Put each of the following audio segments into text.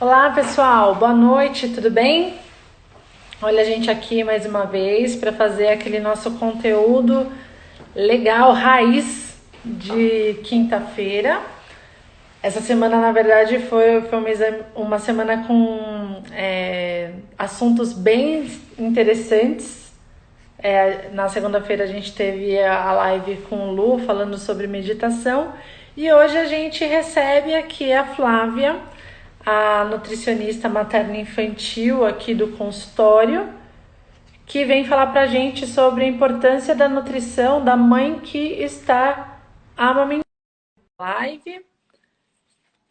Olá, pessoal. Boa noite, tudo bem? Olha a gente aqui mais uma vez para fazer aquele nosso conteúdo legal, raiz de quinta-feira. Essa semana, na verdade, foi uma semana com assuntos bem interessantes. Na segunda-feira a gente teve a live com o Lu falando sobre meditação e hoje a gente recebe aqui a Flávia, a nutricionista materno-infantil aqui do consultório, que vem falar pra gente sobre a importância da nutrição da mãe que está amamentando. Live,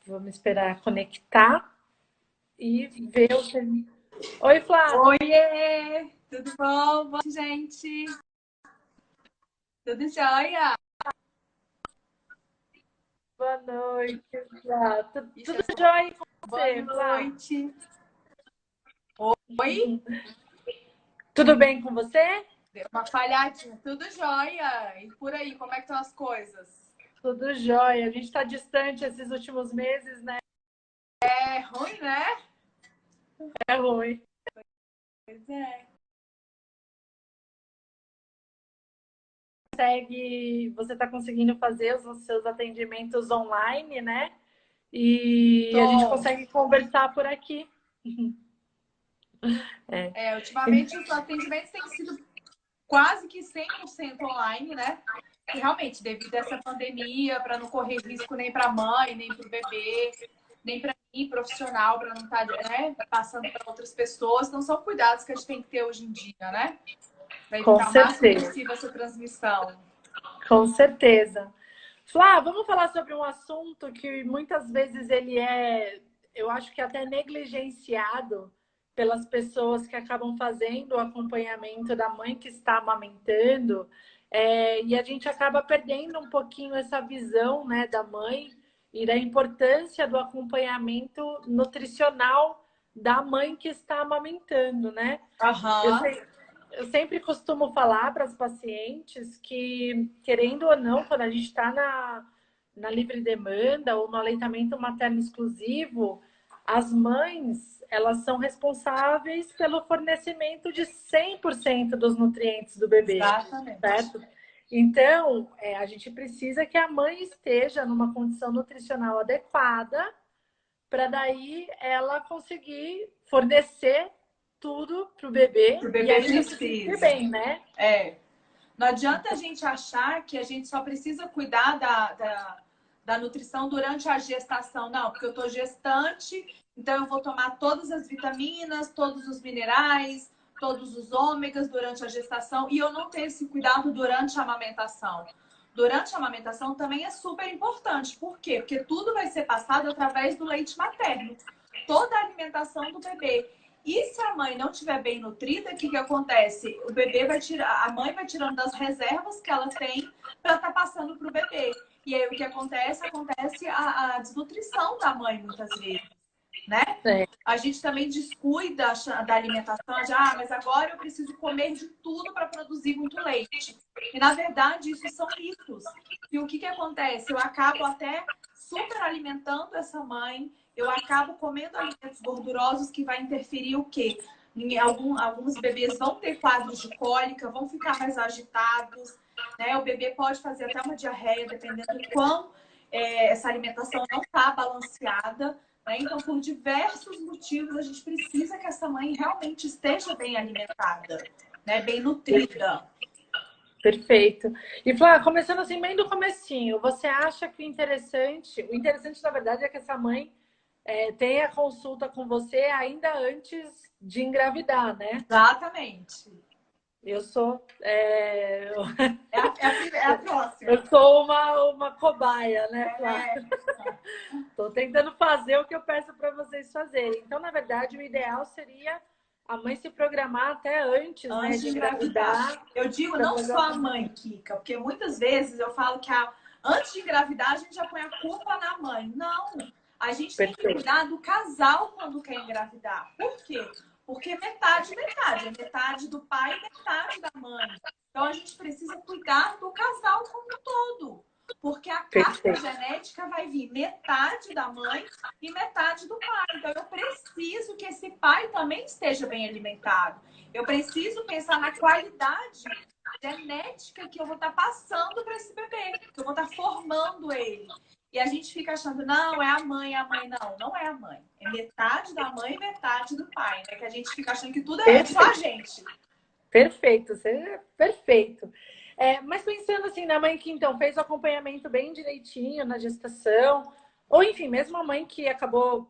vamos esperar conectar e ver o que... Oi, Flávia! Oiê! Tudo bom? Boa noite, gente! Tudo jóia? Boa noite, Flávia. Tudo jóia com Boa você, Flávia? noite! Oi? Tudo bem com você? Deu uma falhadinha. Tudo jóia! E por aí, como é que estão as coisas? Tudo jóia. A gente está distante esses últimos meses, né? É ruim, né? É ruim. Pois é. Você está conseguindo fazer os seus atendimentos online, né? E a gente Tô. consegue conversar por aqui. É. Ultimamente os atendimentos têm sido quase que 100% online, né? E realmente, devido a essa pandemia, para não correr risco nem para a mãe, nem para o bebê, nem para mim, profissional, para não estar passando para outras pessoas. Então, são cuidados que a gente tem que ter hoje em dia, né? Para Com evitar o máximo certeza, possível essa transmissão. com certeza. Flá, vamos falar sobre um assunto que muitas vezes eu acho que até negligenciado pelas pessoas que acabam fazendo o acompanhamento da mãe que está amamentando, e a gente acaba perdendo um pouquinho essa visão, né, da mãe e da importância do acompanhamento nutricional da mãe que está amamentando, né? Eu Aham. sei, eu sempre costumo falar para as pacientes que, querendo ou não, quando a gente está na livre demanda ou no aleitamento materno exclusivo, as mães, elas são responsáveis pelo fornecimento de 100% dos nutrientes do bebê, Exatamente. certo? Então, a gente precisa que a mãe esteja numa condição nutricional adequada para daí ela conseguir fornecer tudo pro bebê O e bebê ainda se sentir precisa. bem, né? É. Não adianta a gente achar que a gente só precisa cuidar da nutrição durante a gestação. Não, porque eu estou gestante, então eu vou tomar todas as vitaminas, todos os minerais, todos os ômegas durante a gestação e eu não tenho esse cuidado durante a amamentação. Durante a amamentação também é super importante. Por quê? Porque tudo vai ser passado através do leite materno. Toda a alimentação do bebê. E se a mãe não estiver bem nutrida, o que acontece? O bebê vai tirar, a mãe vai tirando das reservas que ela tem para estar passando para o bebê. E aí o que acontece? Acontece a desnutrição da mãe muitas vezes, né? É, A gente também descuida da alimentação, mas agora eu preciso comer de tudo para produzir muito leite. E na verdade isso são mitos. E o que acontece? Eu acabo até super alimentando essa mãe, eu acabo comendo alimentos gordurosos que vai interferir o quê? Alguns bebês vão ter quadros de cólica, vão ficar mais agitados, né? O bebê pode fazer até uma diarreia, dependendo do quão essa alimentação não está balanceada. Né? Então, por diversos motivos, a gente precisa que essa mãe realmente esteja bem alimentada, né? Bem nutrida. perfeito. E Flá, começando assim bem do comecinho, você acha que o interessante na verdade é que essa mãe tenha consulta com você ainda antes de engravidar, né? Exatamente. Eu sou É a próxima. eu sou uma cobaia, né, Flá? É, Estou tentando fazer o que eu peço para vocês fazerem. Então, na verdade, o ideal seria a mãe se programar até antes, né, antes de de engravidar. engravidar, Eu digo para não fazer o só a mãe, acompanhamento. Kika, porque muitas vezes eu falo que antes de engravidar a gente já põe a culpa na mãe. Não, a gente tem que Perfeito. cuidar do casal quando quer engravidar. Por quê? Porque metade, metade. É metade do pai e metade da mãe. Então a gente precisa cuidar do casal como um todo. Porque a carga Perfeito. genética vai vir metade da mãe e metade do pai. Então, eu preciso que esse pai também esteja bem alimentado. Eu preciso pensar na qualidade genética que eu vou estar passando para esse bebê, que eu vou estar formando ele. E a gente fica achando, não, é a mãe, não. Não é a mãe. É metade da mãe e metade do pai, né? Que a gente fica achando que tudo é só a gente. Perfeito, você é perfeito. Mas pensando assim, na mãe que então fez o acompanhamento bem direitinho na gestação, ou enfim, mesmo a mãe que acabou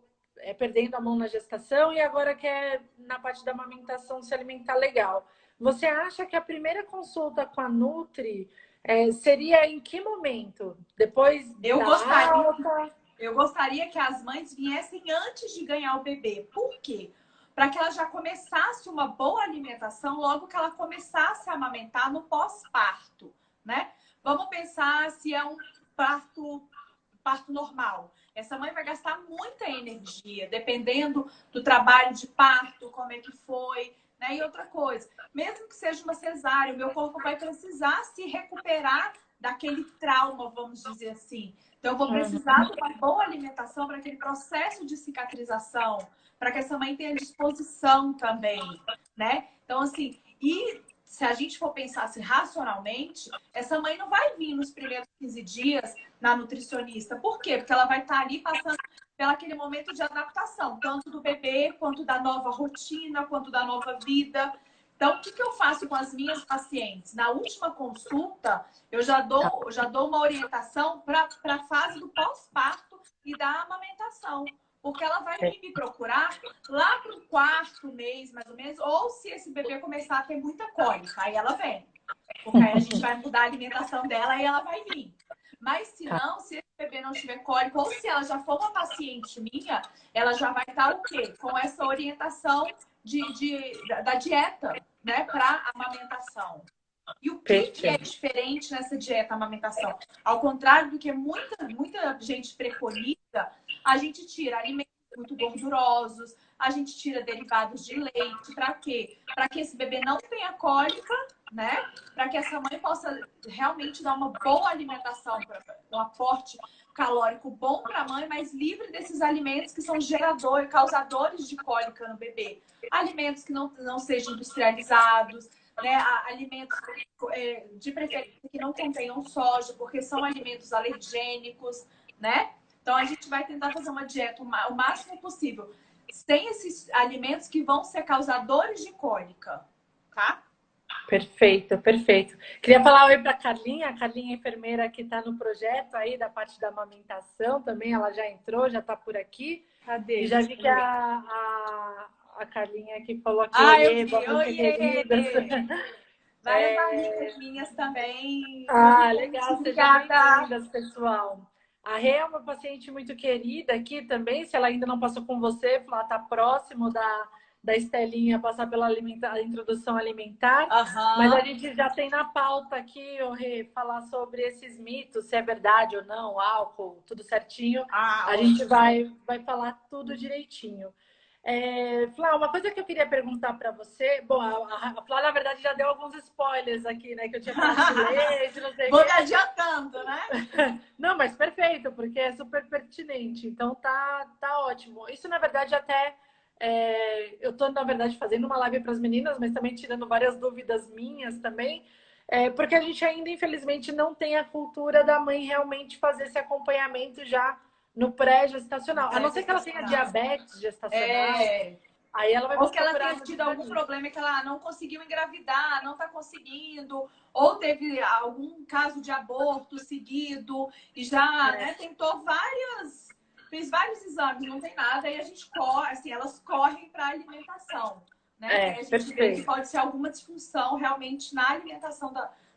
perdendo a mão na gestação e agora quer, na parte da amamentação, se alimentar legal. Você acha que a primeira consulta com a Nutri seria em que momento? Depois Eu da gostaria, alta? eu gostaria que as mães viessem antes de ganhar o bebê. Por quê? Para que ela já começasse uma boa alimentação logo que ela começasse a amamentar no pós-parto, né? Vamos pensar se é um parto normal. Essa mãe vai gastar muita energia, dependendo do trabalho de parto, como é que foi, né? E outra coisa, mesmo que seja uma cesárea, o meu corpo vai precisar se recuperar daquele trauma, vamos dizer assim. Então, eu vou precisar de uma boa alimentação para aquele processo de cicatrização, para que essa mãe tenha disposição também, né? Então, assim, e se a gente for pensar assim, racionalmente, essa mãe não vai vir nos primeiros 15 dias na nutricionista. Por quê? Porque ela vai estar ali passando pelo aquele momento de adaptação, tanto do bebê, quanto da nova rotina, quanto da nova vida. Então, o que eu faço com as minhas pacientes? Na última consulta, eu já dou uma orientação para a fase do pós-parto e da amamentação. Porque ela vai vir me procurar lá para o quarto mês, mais ou menos, ou se esse bebê começar a ter muita cólica, aí ela vem. Porque aí a gente vai mudar a alimentação dela e ela vai vir. Mas se não, se esse bebê não tiver cólica, ou se ela já for uma paciente minha, ela já vai estar o quê? Com essa orientação da dieta, né, para amamentação. E o que é diferente nessa dieta amamentação? Ao contrário do que muita gente preconiza, a gente tira alimentos muito gordurosos, a gente tira derivados de leite. Para quê? Para que esse bebê não tenha cólica, né? Para que essa mãe possa realmente dar uma boa alimentação, um aporte calórico bom para a mãe, mas livre desses alimentos que são causadores de cólica no bebê. Alimentos que não sejam industrializados, né? Alimentos de preferência que não contenham soja, porque são alimentos alergênicos, né? Então a gente vai tentar fazer uma dieta o máximo possível sem esses alimentos que vão ser causadores de cólica, tá? Perfeito, perfeito. Queria falar oi para a Carlinha enfermeira que está no projeto aí da parte da amamentação também, ela já entrou, já está por aqui. Cadê? E já vi que a Carlinha aqui falou aqui, Eu oiê, vi, boa noite, oiê! queridas. Várias amigas minhas também. Legal, sejam Obrigada. bem-vindas, pessoal. A Rê é uma paciente muito querida aqui também, se ela ainda não passou com você, ela está próximo da Estelinha passar pela introdução alimentar, mas a gente já tem na pauta aqui, Rê, falar sobre esses mitos, se é verdade ou não, álcool, tudo certinho. A gente vai falar tudo direitinho. Flá, uma coisa que eu queria perguntar para você, bom, a Flá, na verdade, já deu alguns spoilers aqui, né, que eu tinha falado de leite, não sei o Vou quê. adiantando, né? Não, mas perfeito, porque é super pertinente, então tá ótimo. Isso, na verdade, até eu tô, na verdade, fazendo uma live para as meninas, mas também tirando várias dúvidas minhas também, porque a gente ainda, infelizmente, não tem a cultura da mãe realmente fazer esse acompanhamento já no pré-gestacional. A não ser que ela tenha diabetes gestacional, aí ela vai ou que ela procurar tenha tido algum problema que ela não conseguiu engravidar, não está conseguindo, ou teve algum caso de aborto seguido e já tentou fez vários exames, não tem nada, e a gente corre, assim, elas correm para a alimentação, né? A gente vê que pode ser alguma disfunção realmente na alimentação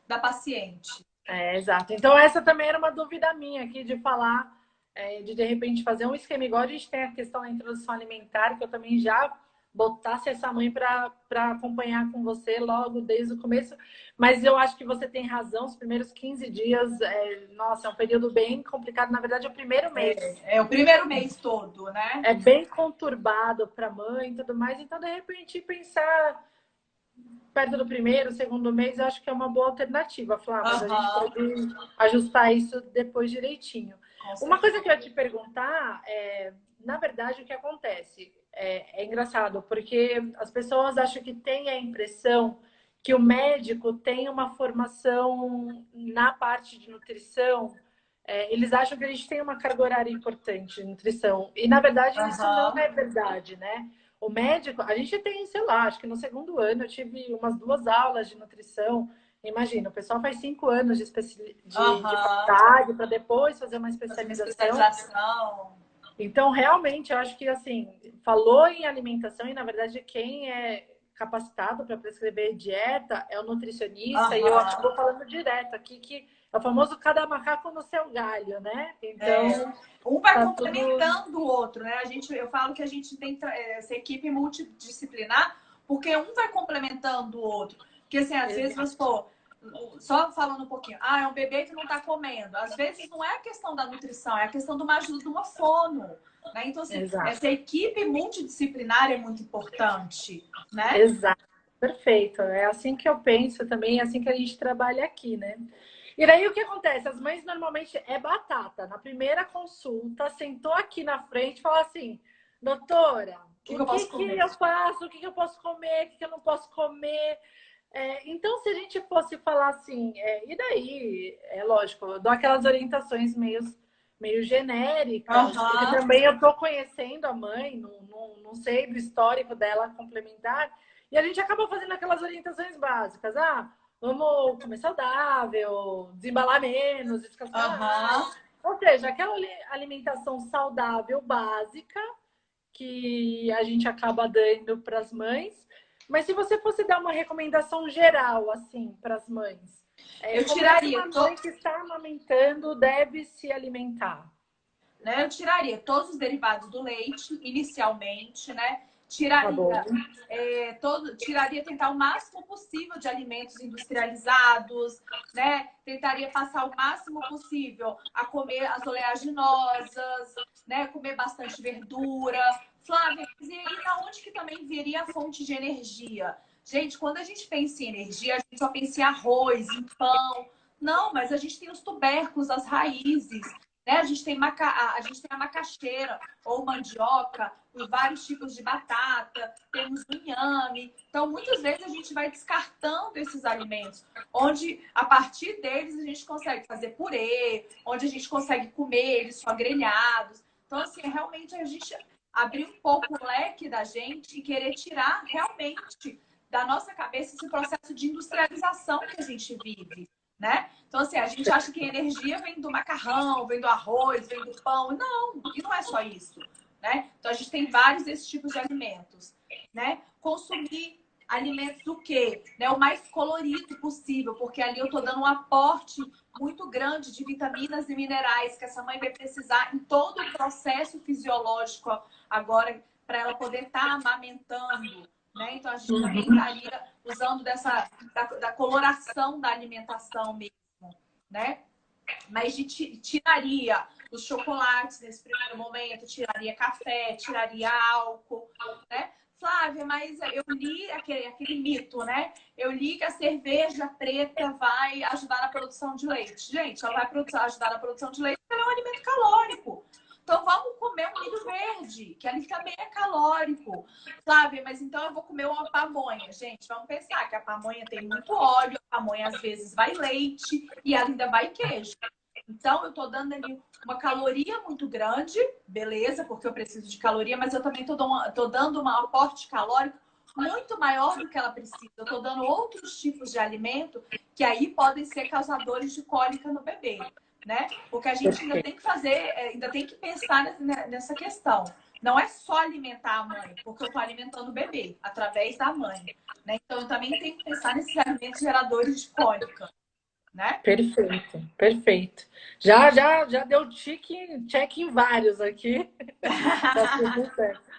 da paciente. Exato. Então essa também era uma dúvida minha aqui de falar, de repente fazer um esquema igual a gente tem a questão da introdução alimentar, que eu também já botasse essa mãe para acompanhar com você logo desde o começo. Mas eu acho que você tem razão, os primeiros 15 dias, nossa, é um período bem complicado. Na verdade, é o primeiro mês. É o primeiro mês todo, né? É bem conturbado para a mãe e tudo mais. Então, de repente, pensar perto do primeiro, segundo mês, eu acho que é uma boa alternativa, Flá, mas a gente Aham, pode ajustar isso depois direitinho. com Uma certeza. coisa que eu ia te perguntar é, na verdade, o que acontece? É engraçado, porque as pessoas acham que têm a impressão que o médico tem uma formação na parte de nutrição. Eles acham que a gente tem uma carga horária importante de nutrição. E, na verdade, isso não Aham, é verdade, né? O médico, a gente tem, sei lá, acho que no segundo ano eu tive umas 2 aulas de nutrição. Imagina, o pessoal faz 5 anos de aham. faculdade para depois fazer uma Fazer uma especialização. especialização. Então, realmente, eu acho que, assim, falou em alimentação e, na verdade, quem é capacitado para prescrever dieta é o nutricionista e eu Aham. acabo falando direto aqui que é o famoso cada macaco no seu galho, né? É. Então, Um vai tá tudo... complementando o outro, né? Eu falo que a gente tem essa equipe multidisciplinar, porque um vai complementando o outro. Porque, assim, às vezes, vamos supor, só falando um pouquinho, é um bebê que não está comendo. Às vezes não é a questão da nutrição, é a questão de uma ajuda de uma fono. Né? Então, assim, Exato. essa equipe multidisciplinar é muito importante, né? Exato, perfeito. É assim que eu penso também, é assim que a gente trabalha aqui, né? E daí o que acontece? As mães normalmente é batata. Na primeira consulta, sentou aqui na frente e falou assim: doutora, O que o eu que posso que comer? eu faço? O que que eu posso comer? O que que eu não posso comer? Então, se a gente fosse falar assim, e daí? É lógico, eu dou aquelas orientações meio genéricas, porque Aham, também eu estou conhecendo a mãe, não sei do histórico dela complementar, e a gente acaba fazendo aquelas orientações básicas. Vamos comer saudável, desembalar menos, descascar mais. aham. Ou seja, aquela alimentação saudável básica que a gente acaba dando para as mães. Mas se você fosse dar uma recomendação geral, assim, para as mães, Eu como é que tiraria uma mãe que está amamentando deve se alimentar? né? Eu tiraria todos os derivados do leite, inicialmente, né? Tá bom. Tiraria tiraria tentar o máximo possível de alimentos industrializados, né? Tentaria passar o máximo possível a comer as oleaginosas, né? Comer bastante verdura. Flávia, e aí da onde que também viria a fonte de energia? Gente, quando a gente pensa em energia, a gente só pensa em arroz, em pão. Não, mas a gente tem os tubérculos, as raízes. Né? A gente tem a macaxeira ou mandioca, os vários tipos de batata, temos o inhame. Então, muitas vezes a gente vai descartando esses alimentos, onde a partir deles a gente consegue fazer purê, onde a gente consegue comer eles só grelhados. Então, assim, realmente a gente abrir um pouco o leque da gente e querer tirar realmente da nossa cabeça esse processo de industrialização que a gente vive, né? Então, assim, a gente acha que a energia vem do macarrão, vem do arroz, vem do pão. Não, e não é só isso, né? Então, a gente tem vários desses tipos de alimentos, né? Consumir alimentos do quê? Né? O mais colorido possível, porque ali eu tô dando um aporte muito grande de vitaminas e minerais que essa mãe vai precisar em todo o processo fisiológico agora para ela poder estar amamentando, né? Então, a gente também estaria usando da coloração da alimentação mesmo, né? Mas tiraria os chocolates nesse primeiro momento, tiraria café, tiraria álcool, né? Flávia, mas eu li aquele mito, né? Eu li que a cerveja preta vai ajudar na produção de leite. Gente, ela vai ajudar na produção de leite porque ela é um alimento calórico. Então vamos comer um milho verde, que ali também é calórico. Flávia, mas então eu vou comer uma pamonha. Gente, vamos pensar que a pamonha tem muito óleo, a pamonha às vezes vai leite e ela ainda vai queijo. Então, eu estou dando ali uma caloria muito grande, beleza, porque eu preciso de caloria, mas eu também estou dando um aporte calórico muito maior do que ela precisa. Eu estou dando outros tipos de alimento que aí podem ser causadores de cólica no bebê, né? Porque a gente ainda tem que ainda tem que pensar nessa questão. Não é só alimentar a mãe, porque eu estou alimentando o bebê através da mãe, né? Então, eu também tenho que pensar nesses alimentos geradores de cólica, né? Perfeito, perfeito. Já deu check em vários aqui. Tá tudo certo.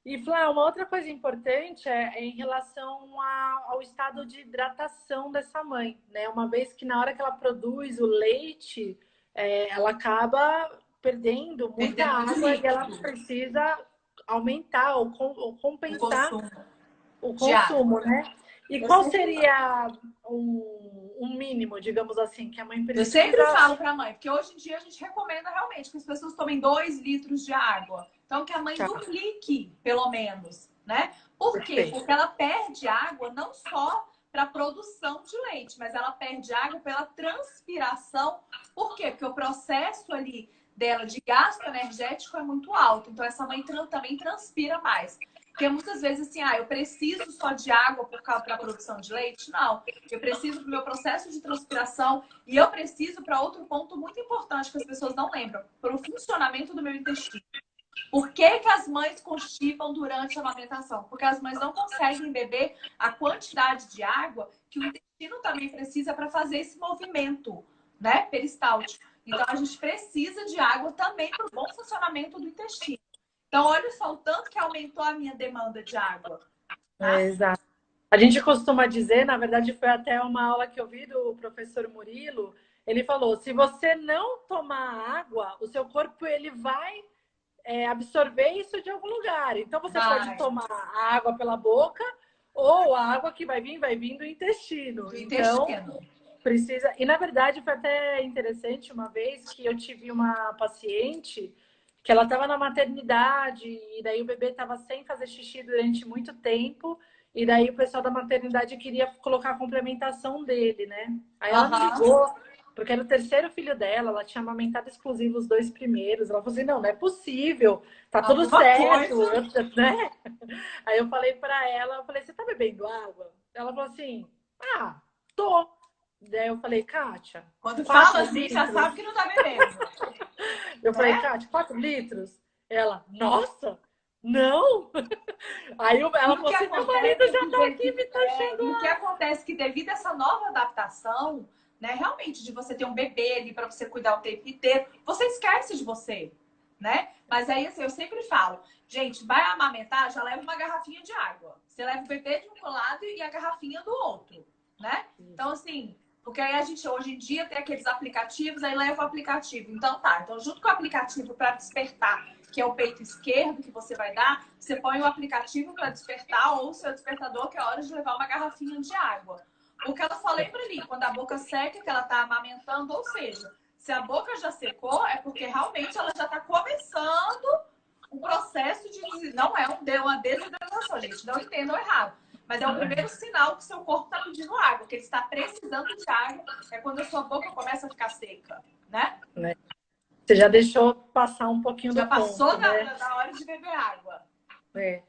E, Flá, uma outra coisa importante é em relação ao estado de hidratação dessa mãe, né? Uma vez que na hora que ela produz o leite, ela acaba perdendo muita Perdendo muito água e ela líquido, precisa aumentar ou o compensar consumo o de água. consumo, né? E Eu qual sempre, seria um mínimo, digamos assim, que a mãe eu sempre precisa? falo para a mãe, porque hoje em dia a gente recomenda realmente que as pessoas tomem 2 litros de água. Então, que a mãe Tá, duplique, pelo menos, né? Por quê? perfeito. Porque ela perde água não só para a produção de leite, mas ela perde água pela transpiração. Por quê? Porque o processo ali dela de gasto energético é muito alto. Então, essa mãe também transpira mais. Porque muitas vezes assim, eu preciso só de água para a produção de leite? Não. Eu preciso para o meu processo de transpiração e eu preciso para outro ponto muito importante que as pessoas não lembram, para o funcionamento do meu intestino. Por que, que as mães constipam durante a amamentação? Porque as mães não conseguem beber a quantidade de água que o intestino também precisa para fazer esse movimento, né, peristáltico. Então, a gente precisa de água também para o bom funcionamento do intestino. Então, olha só o tanto que aumentou a minha demanda de água, É, tá? exato. A gente costuma dizer, na verdade, foi até uma aula que eu vi do professor Murilo. Ele falou: se você não tomar água, o seu corpo ele vai absorver isso de algum lugar. Então você pode Vai, tomar a água pela boca ou a água que vai vir do intestino. do Então intestino. precisa. E na verdade foi até interessante uma vez que eu tive uma paciente que ela estava na maternidade e daí o bebê estava sem fazer xixi durante muito tempo. E daí o pessoal da maternidade queria colocar a complementação dele, né? Aí ela me Aham. ligou, porque era o terceiro filho dela, ela tinha amamentado exclusivo os 2 primeiros. Ela falou assim: não, não é possível, tá tudo Alguma certo, coisa. né? Aí eu falei para ela, eu falei: você tá bebendo água? Ela falou assim: ah, tô. Daí eu falei: Kátia, Quando fala 4 assim, já litros? sabe que não tá bebendo, Eu falei: né? Kátia, 4 litros? Ela: nossa, não. Aí E ela o falou que assim: meu marido acontece é já que tá aqui me enchendo. e o que acontece é que devido a essa nova adaptação, né, realmente de você ter um bebê ali para você cuidar o tempo inteiro, você esquece de você, né? Mas aí assim, eu sempre falo, gente, vai amamentar, já leva uma garrafinha de água. Você leva o bebê de um lado e a garrafinha do outro, né? Então assim, porque aí a gente hoje em dia tem aqueles aplicativos, aí leva o aplicativo. Então tá, então junto com o aplicativo para despertar, que é o peito esquerdo que você vai dar, você põe o aplicativo para despertar ou o seu despertador, que é a hora de levar uma garrafinha de água. Porque ela só lembra ali, quando a boca seca, que ela está amamentando, ou seja, se a boca já secou, é porque realmente ela já está começando um processo de. Não é uma desidratação, gente, não entendam errado. Mas é o primeiro sinal que o seu corpo está pedindo água, que ele está precisando de água, é quando a sua boca começa a ficar seca, né? Né? Você já deixou passar um pouquinho Já do passou ponto, né? da hora de beber água. É.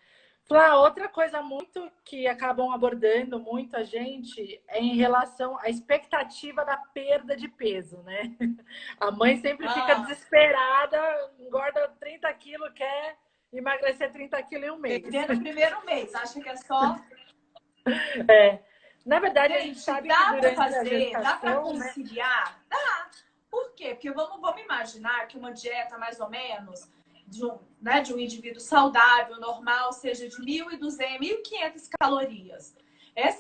Flá, outra coisa muito que acabam abordando muito a gente é em relação à expectativa da perda de peso, né? A mãe sempre fica Ah, desesperada, engorda 30 quilos, quer emagrecer 30 quilos em um mês. perder no primeiro mês, acha que é só. É. Na verdade, a gente Gente, sabe que dá para durante a fazer, dá para gestação, né? conciliar? Dá. Por quê? Porque vamos imaginar que uma dieta mais ou menos de um indivíduo saudável, normal, seja de 1.200, 1.500 calorias.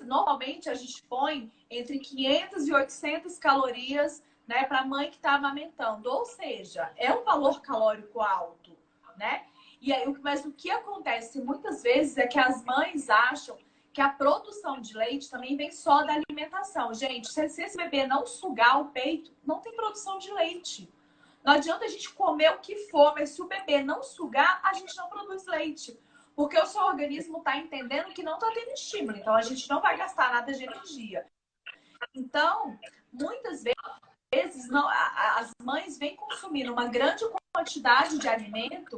Normalmente a gente põe entre 500 e 800 calorias, né, para a mãe que está amamentando. Ou seja, é um valor calórico alto, né? E aí, mas o que acontece muitas vezes é que as mães acham que a produção de leite também vem só da alimentação. Gente, se esse bebê não sugar o peito, não tem produção de leite. Não adianta a gente comer o que for, mas se o bebê não sugar, a gente não produz leite. Porque o seu organismo está entendendo que não está tendo estímulo. Então, a gente não vai gastar nada de energia. Então, muitas vezes, não, as mães vêm consumindo uma grande quantidade de alimento,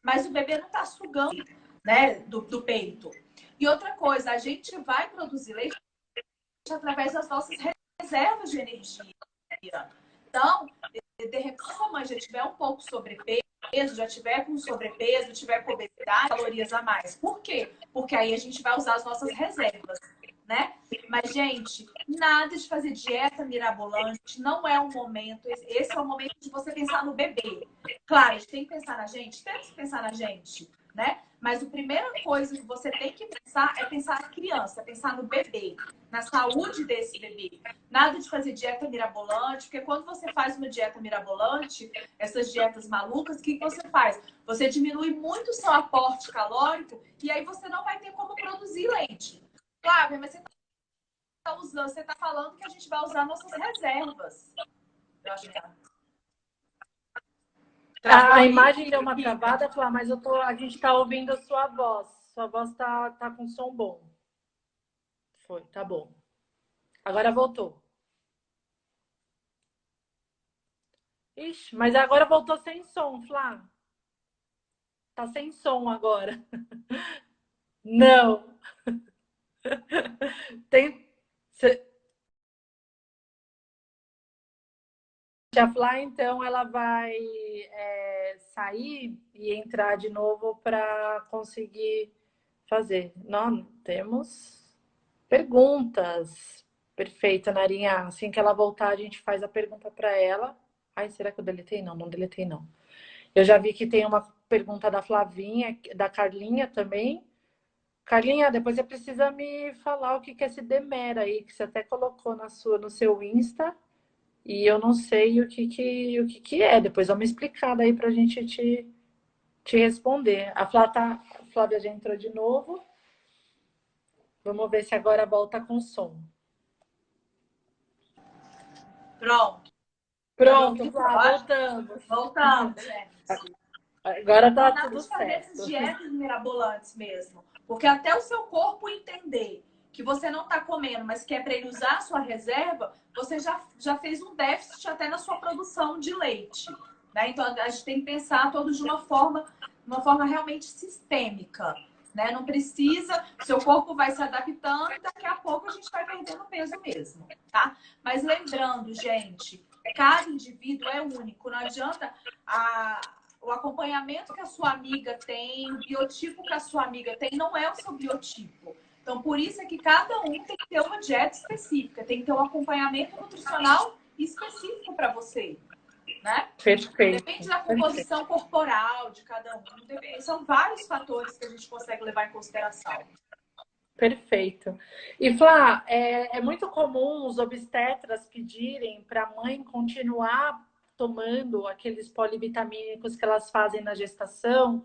mas o bebê não está sugando, né, do peito. E outra coisa, a gente vai produzir leite através das nossas reservas de energia. Então, de repente, se a mãe já tiver um pouco sobrepeso, já tiver com sobrepeso, tiver com obesidade, calorias a mais. Por quê? Porque aí a gente vai usar as nossas reservas, né? Mas, gente, nada de fazer dieta mirabolante, não é um momento. Esse é o momento de você pensar no bebê. Claro, a gente tem que pensar na gente, temos que pensar na gente, né? Mas a primeira coisa que você tem que pensar é pensar na criança, pensar no bebê, na saúde desse bebê. Nada de fazer dieta mirabolante, porque quando você faz uma dieta mirabolante, essas dietas malucas, o que você faz? Você diminui muito o seu aporte calórico e aí você não vai ter como produzir leite. Flávia, mas você usando, você tá falando que a gente vai usar nossas reservas. Eu acho que a imagem deu uma travada, Flá, mas a gente tá ouvindo a sua voz. Sua voz tá com som bom. Foi, tá bom. Agora voltou. Ixi, mas agora voltou sem som, Flá. Tá sem som agora. Não. Tem. A Flá, então, ela vai sair e entrar de novo para conseguir fazer. Nós temos perguntas. Perfeito, Narinha. Assim que ela voltar, a gente faz a pergunta para ela. Ai, será que eu deletei? Não, não deletei, não. Eu já vi que tem uma pergunta da Flavinha, da Carlinha também. Carlinha, depois você precisa me falar o que é esse Demera aí, que você até colocou no seu Insta. E eu não sei o que é. Depois dá uma explicada aí pra gente te responder. A Flávia já entrou de novo. Vamos ver se agora volta com som. Pronto. Pronto, Flávia, voltamos. Voltamos, gente. Agora tá Nada tudo de fazer certo. essas dietas mirabolantes mesmo. Porque até o seu corpo entender que você não está comendo, mas que é para ele usar a sua reserva, você já fez um déficit até na sua produção de leite. Né? Então a gente tem que pensar todos de uma forma realmente sistêmica. Né? Não precisa, seu corpo vai se adaptando e daqui a pouco a gente vai perdendo peso mesmo. Tá? Mas lembrando, gente, cada indivíduo é único. Não adianta o acompanhamento que a sua amiga tem, o biotipo que a sua amiga tem, não é o seu biotipo. Então, por isso é que cada um tem que ter uma dieta específica, tem que ter um acompanhamento nutricional específico para você. Né? Perfeito. Depende da composição corporal de cada um. São vários fatores que a gente consegue levar em consideração. Perfeito. E Flá, é muito comum os obstetras pedirem para a mãe continuar tomando aqueles polivitamínicos que elas fazem na gestação,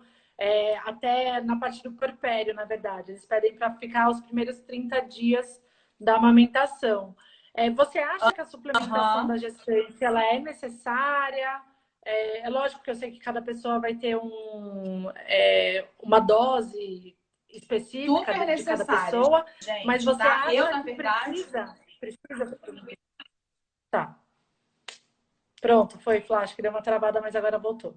até na parte do puerpério, na verdade. Eles pedem para ficar os primeiros 30 dias da amamentação. Você acha que a suplementação da gestante ela é necessária? É lógico que eu sei que cada pessoa vai ter uma dose específica de cada pessoa, gente, mas você acha eu, na que verdade, precisa? Tá. Pronto, foi, Flash, que deu uma travada, mas agora voltou.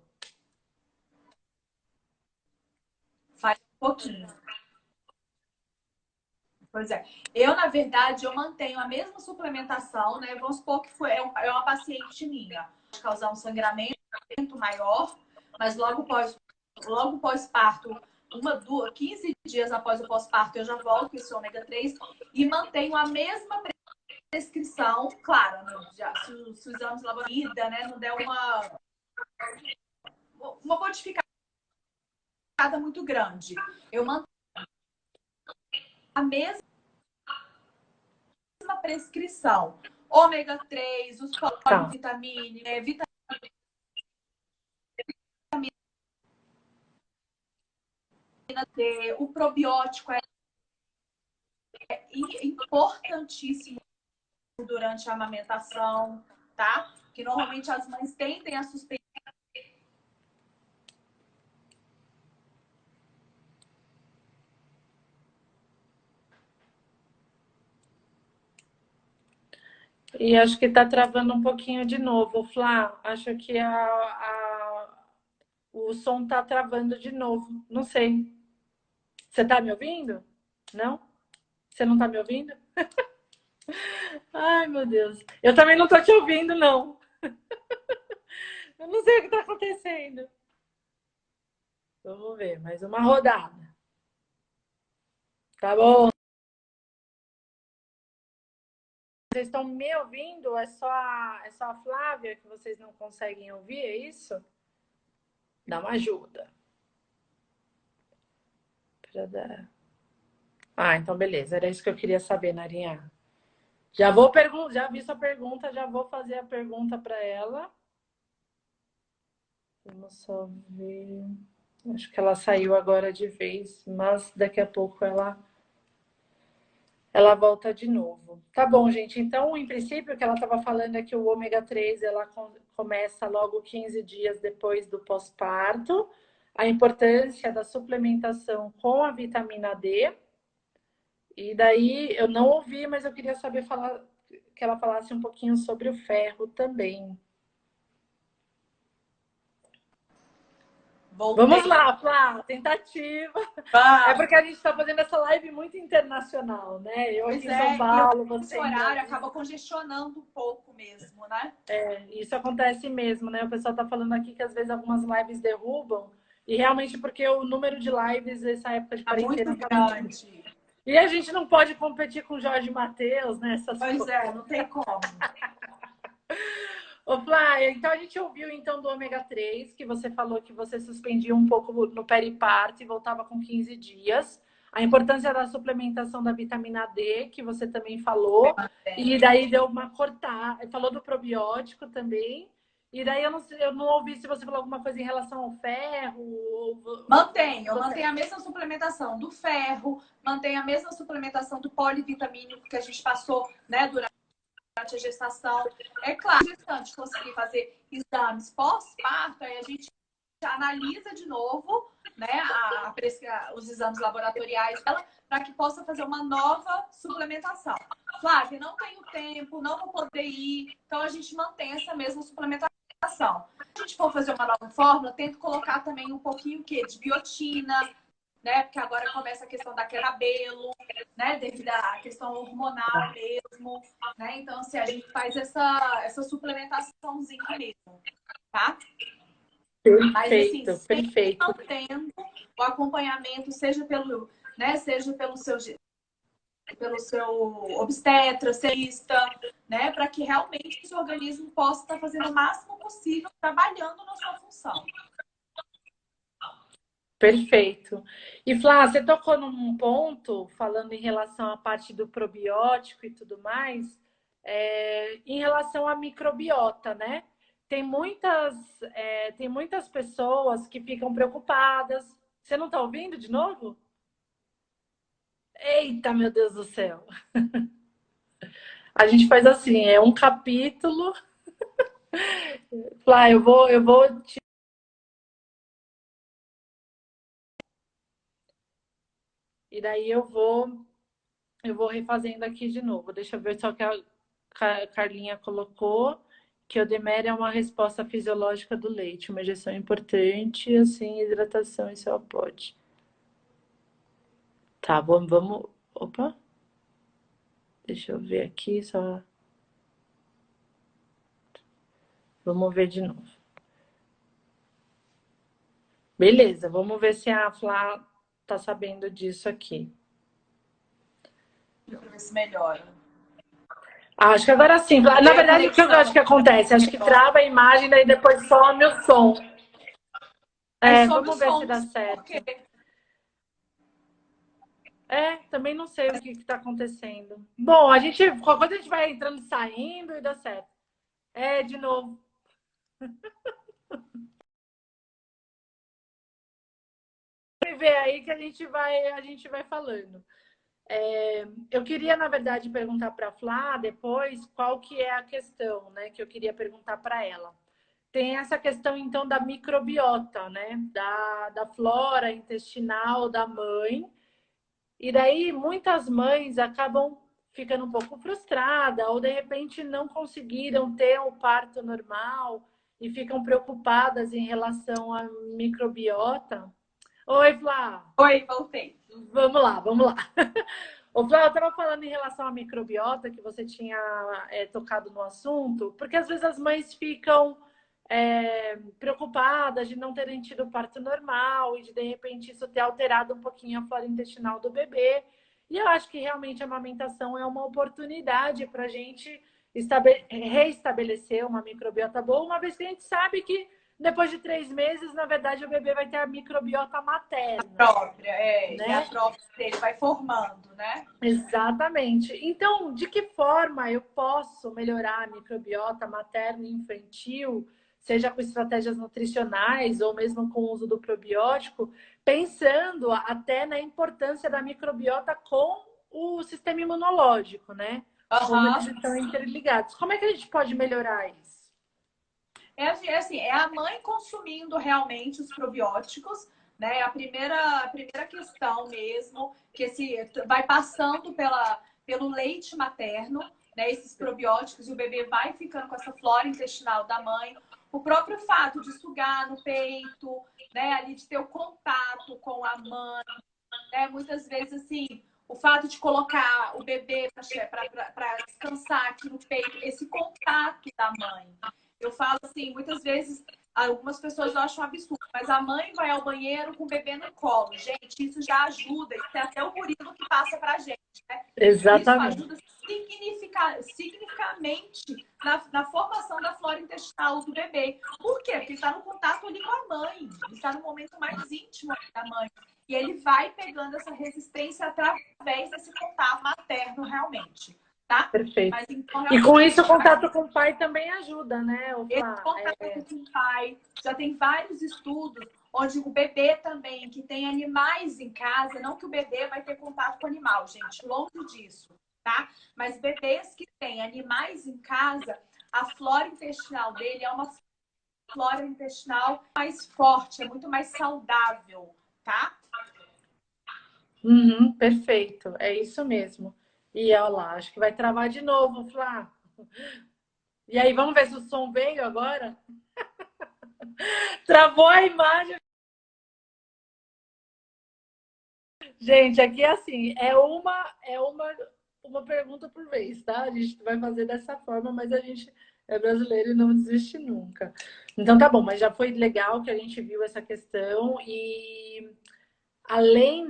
Faz um pouquinho. Pois é. Eu, na verdade, eu mantenho a mesma suplementação, né? Vamos supor que é uma paciente minha. Pode causar um sangramento maior, mas logo pós-parto, 15 dias após o pós-parto, eu já volto com esse ômega 3 e mantenho a mesma prescrição, claro, né? Se os exames de laboratório, né, não der uma modificada muito grande. Eu mantenho a mesma prescrição. Ômega 3, os polivitamínicos, vitamina D, o probiótico é importantíssimo durante a amamentação, tá? Que normalmente as mães tendem a suspender. E acho que tá travando um pouquinho de novo, Flá. Acho que o som tá travando de novo. Não sei. Você tá me ouvindo? Não? Você não tá me ouvindo? Ai, meu Deus. Eu também não tô te ouvindo, não. Eu não sei o que tá acontecendo. Vamos ver, mais uma rodada. Tá bom? Vocês estão me ouvindo? É só a Flávia que vocês não conseguem ouvir, é isso? Dá uma ajuda. Pra dar... então beleza. Era isso que eu queria saber, Narinha. Já vi sua pergunta, já vou fazer a pergunta para ela. Vamos só ver. Acho que ela saiu agora de vez, mas daqui a pouco ela volta de novo. Tá bom, gente. Então, em princípio, o que ela estava falando é que o ômega 3 ela começa logo 15 dias depois do pós-parto. A importância da suplementação com a vitamina D. E daí eu não ouvi, mas eu queria saber falar que ela falasse um pouquinho sobre o ferro também. Voltei. Vamos lá, Flá, tentativa. É porque a gente está fazendo essa live muito internacional, né? Eu aqui em São Paulo, você esse horário acaba congestionando um pouco mesmo, né? Isso acontece mesmo, né? O pessoal está falando aqui que às vezes algumas lives derrubam, e realmente porque o número de lives nessa época de quarentena muito grande. E a gente não pode competir com Jorge Mateus, né? Pois é, não tem como. Ô, Flávia, então a gente ouviu então do ômega 3, que você falou que você suspendia um pouco no periparto e voltava com 15 dias. A importância da suplementação da vitamina D, que você também falou. E daí deu uma cortada. Falou do probiótico também. E daí eu não ouvi se você falou alguma coisa em relação ao ferro. Eu mantenho a mesma suplementação do ferro, mantenho a mesma suplementação do polivitamínico que a gente passou, né, durante a gestação. É claro, se a gestante conseguir fazer exames pós-parto, aí a gente analisa de novo, né, os exames laboratoriais dela, para que possa fazer uma nova suplementação. Flávia, não tenho tempo, não vou poder ir, então a gente mantém essa mesma suplementação. Se a gente for fazer uma nova fórmula, tento colocar também um pouquinho de biotina, né? Porque agora começa a questão da cabelo, né? Devido à questão hormonal mesmo, né? Então, assim, a gente faz essa suplementaçãozinha mesmo, tá? Perfeito, mas, assim, perfeito. Mantendo o acompanhamento, seja pelo seu obstetra, né? Para que realmente o seu organismo possa estar fazendo o máximo possível, trabalhando na sua função. Perfeito. E Flá, você tocou num ponto, falando em relação à parte do probiótico e tudo mais, em relação à microbiota, né? Tem muitas pessoas que ficam preocupadas. Você não está ouvindo de novo? Eita, meu Deus do céu! A gente faz assim, é um capítulo. Flá, eu vou te... E daí eu vou refazendo aqui de novo. Deixa eu ver só que a Carlinha colocou que o Deméria é uma resposta fisiológica do leite, uma injeção importante, assim, hidratação e só pode. Tá, vamos. Opa! Deixa eu ver aqui só. Vamos ver de novo. Beleza, vamos ver se a Flá tá sabendo disso aqui. Deixa eu ver se melhora. Acho que agora sim. Na verdade, o que eu acho que acontece? Acho que trava a imagem, daí depois some o som. Vamos ver se dá certo. Também não sei o que está acontecendo. Bom, qualquer coisa a gente vai entrando e saindo e dá certo. De novo. Ver aí que a gente vai falando. Eu queria, na verdade, perguntar para a Flá depois qual que é a questão, né? Que eu queria perguntar para ela. Tem essa questão, então, da microbiota, né? Da flora intestinal da mãe. E daí, muitas mães acabam ficando um pouco frustradas ou, de repente, não conseguiram ter um parto normal e ficam preocupadas em relação à microbiota. Oi, Flá! Oi, voltei. Vamos lá. Ô, Flá, eu estava falando em relação à microbiota, que você tinha tocado no assunto, porque às vezes as mães ficam preocupadas de não terem tido parto normal e de repente isso ter alterado um pouquinho a flora intestinal do bebê. E eu acho que realmente a amamentação é uma oportunidade para a gente reestabelecer uma microbiota boa, uma vez que a gente sabe que depois de 3 meses, na verdade, o bebê vai ter a microbiota materna. A própria, né? E a própria dele vai formando, né? Exatamente. Então, de que forma eu posso melhorar a microbiota materna e infantil, seja com estratégias nutricionais ou mesmo com o uso do probiótico, pensando até na importância da microbiota com o sistema imunológico, né? Como eles estão interligados. Como é que a gente pode melhorar isso? Assim, é a mãe consumindo realmente os probióticos, né? A primeira questão mesmo, que vai passando pelo leite materno, né? Esses probióticos, e o bebê vai ficando com essa flora intestinal da mãe. O próprio fato de sugar no peito, né? Ali de ter o contato com a mãe, né? Muitas vezes, assim, o fato de colocar o bebê para descansar aqui no peito, esse contato da mãe. Eu falo assim, muitas vezes, algumas pessoas acham absurdo, mas a mãe vai ao banheiro com o bebê no colo. Gente, isso já ajuda. Isso é até o Murilo que passa pra gente, né? Exatamente. Isso ajuda significativamente na formação da flora intestinal do bebê. Por quê? Porque ele está no contato ali com a mãe. Ele está no momento mais íntimo da mãe. E ele vai pegando essa resistência através desse contato materno, realmente. Tá? Perfeito. Mas, então, e com isso, o contato com o pai também ajuda, né? Esse contato com o pai. Já tem vários estudos onde o bebê também, que tem animais em casa, não que o bebê vai ter contato com o animal, gente, longe disso, tá? Mas bebês que têm animais em casa, a flora intestinal dele é uma flora intestinal mais forte, é muito mais saudável, tá? Perfeito, é isso mesmo. E olha lá, acho que vai travar de novo, Flá. E aí, vamos ver se o som veio agora? Travou a imagem. Gente, aqui é assim, uma pergunta por vez, tá? A gente vai fazer dessa forma, mas a gente é brasileiro e não desiste nunca. Então tá bom, mas já foi legal que a gente viu essa questão e além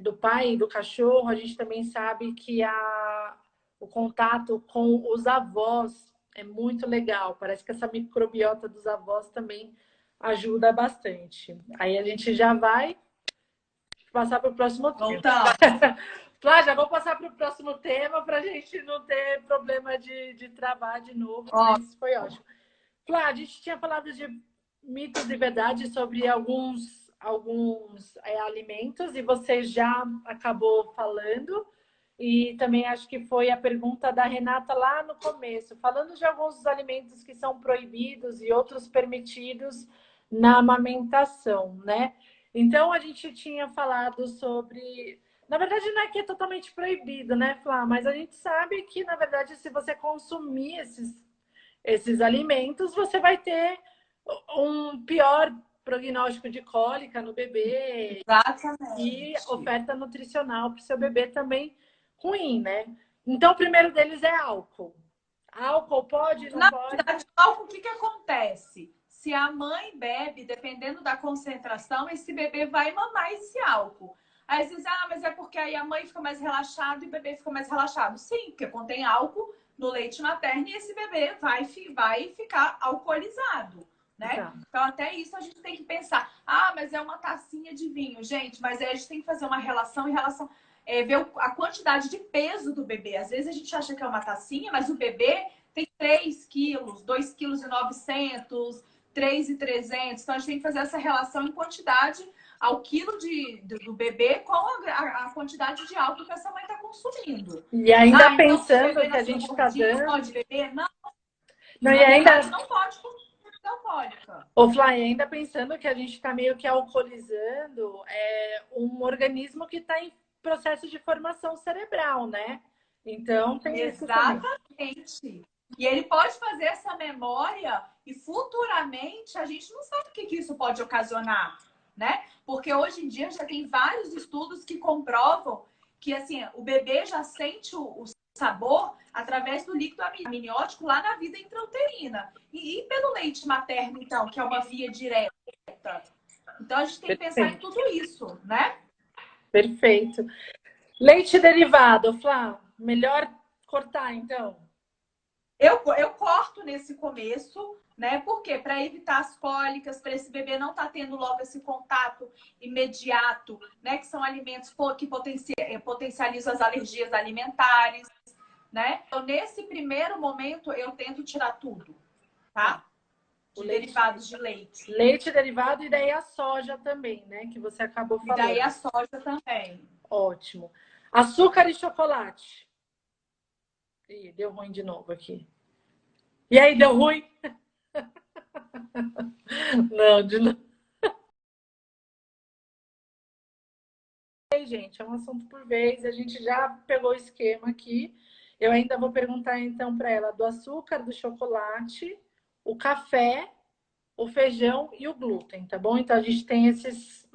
do pai e do cachorro, a gente também sabe que o contato com os avós é muito legal. Parece que essa microbiota dos avós também ajuda bastante. Aí a gente já vai passar para o próximo tema. Flá, já vou passar para o próximo tema para a gente não ter problema de travar de novo, mas foi ótimo. Flá, a gente tinha falado de mitos e verdades sobre alguns alimentos e você já acabou falando. E também acho que foi a pergunta da Renata lá no começo, falando de alguns dos alimentos que são proibidos e outros permitidos na amamentação, né? Então a gente tinha falado sobre. Na verdade, não é que é totalmente proibido, né, Flá? Mas a gente sabe que, na verdade, se você consumir esses alimentos, você vai ter um pior prognóstico de cólica no bebê. Exatamente. E oferta nutricional para o seu bebê também ruim, né? Então, o primeiro deles é álcool. Álcool pode, não pode? Na verdade, álcool, o que acontece? Se a mãe bebe, dependendo da concentração, esse bebê vai mamar esse álcool. Aí às vezes, mas é porque aí a mãe fica mais relaxada e o bebê fica mais relaxado. Sim, porque contém álcool no leite materno e esse bebê vai ficar alcoolizado, né? Tá. Então, até isso a gente tem que pensar. Mas é uma tacinha de vinho, gente. Mas aí a gente tem que fazer uma relação ver a quantidade de peso do bebê. Às vezes a gente acha que é uma tacinha, mas o bebê tem 3 quilos, 2,9 kg, 3,300. Então a gente tem que fazer essa relação em quantidade ao quilo do bebê com a quantidade de álcool que essa mãe está consumindo. E ainda pensando que a gente está dando. Pode beber? Não. Não, e ainda não pode consumir alcoólica. Ô, Fly, ainda pensando que a gente está meio que alcoolizando um organismo que está em processo de formação cerebral, né? Então, tem Exatamente. E ele pode fazer essa memória e futuramente a gente não sabe o que isso pode ocasionar, né? Porque hoje em dia já tem vários estudos que comprovam que assim, o bebê já sente o sabor através do líquido amniótico lá na vida intrauterina. E pelo leite materno, então, que é uma via direta. Então a gente tem que pensar em tudo isso, né? Perfeito. Leite derivado, Flá, melhor cortar, então? Eu corto nesse começo, né? Por quê? Para evitar as cólicas, para esse bebê não estar tendo logo esse contato imediato, né? Que são alimentos que potencializam as alergias alimentares, né? Então, nesse primeiro momento, eu tento tirar tudo, tá? Derivados de leite. Leite derivado e daí a soja também, né? Que você acabou falando. E daí a soja também. Ótimo. Açúcar e chocolate. Ih, deu ruim de novo aqui. E aí, deu ruim? Não, de novo. Gente, é um assunto por vez. A gente já pegou o esquema aqui. Eu ainda vou perguntar então para ela do açúcar, do chocolate, o café, o feijão e o glúten, tá bom? Então a gente tem esses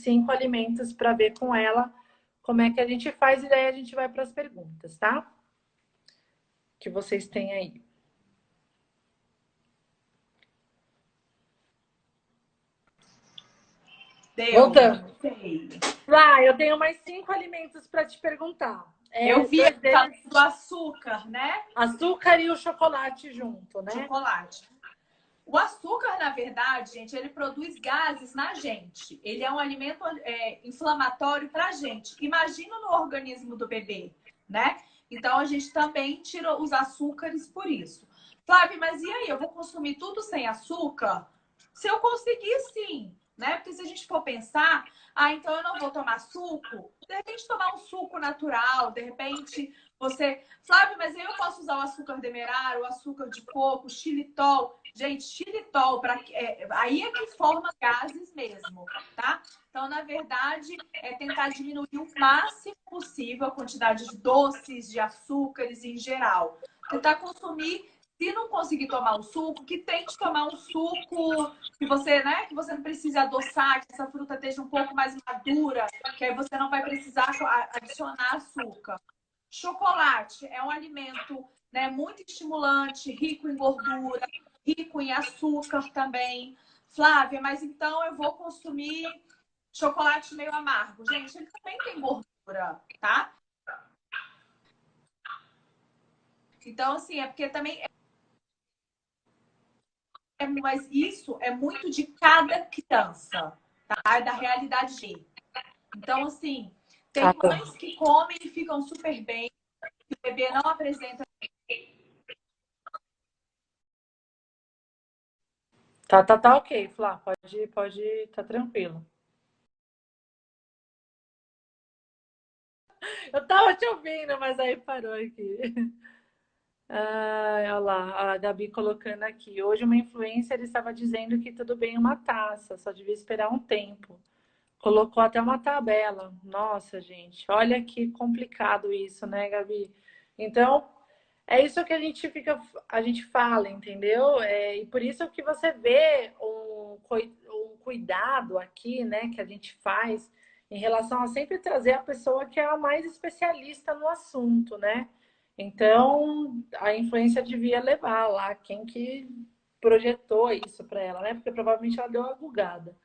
5 alimentos para ver com ela como é que a gente faz e daí a gente vai para as perguntas, tá? Que vocês têm aí. Voltando. Eu tenho mais 5 alimentos para te perguntar. Eu vi deles... do açúcar, né? Açúcar e o chocolate junto, né? Chocolate. O açúcar, na verdade, gente, ele produz gases na gente. Ele é um alimento inflamatório pra gente. Imagina no organismo do bebê, né? Então, a gente também tira os açúcares por isso. Flávia, mas e aí? Eu vou consumir tudo sem açúcar? Se eu conseguir, sim. Né? Porque se a gente for pensar, então eu não vou tomar suco, de repente tomar um suco natural, de repente você... Flávio, mas aí eu posso usar o açúcar demerara, o açúcar de coco, o xilitol. Gente, xilitol, aí é que forma gases mesmo, tá? Então, na verdade, é tentar diminuir o máximo possível a quantidade de doces, de açúcares em geral. Tentar consumir. Se não conseguir tomar um suco, que tente tomar um suco que você, né, que você não precise adoçar, que essa fruta esteja um pouco mais madura, que aí você não vai precisar adicionar açúcar. Chocolate é um alimento, né, muito estimulante, rico em gordura, rico em açúcar também. Flávia, mas então eu vou consumir chocolate meio amargo. Gente, ele também tem gordura, tá? Então, assim, é porque também... Mas isso é muito de cada criança, tá? É da realidade dele. Então, assim, tem mães que comem e ficam super bem, que o bebê não apresenta. Tá ok, Flá, pode, tá tranquilo. Eu tava te ouvindo, mas aí parou aqui. Olha lá, a Gabi colocando aqui. Hoje uma influencer estava dizendo que tudo bem uma taça, só devia esperar um tempo. Colocou até uma tabela. Nossa, gente, olha que complicado isso, né, Gabi? Então, é isso que a gente fala, entendeu? E por isso que você vê um cuidado aqui, né, que a gente faz em relação a sempre trazer a pessoa que é a mais especialista no assunto, né? Então, a influência devia levar lá quem que projetou isso para ela, né? Porque provavelmente ela deu uma bugada.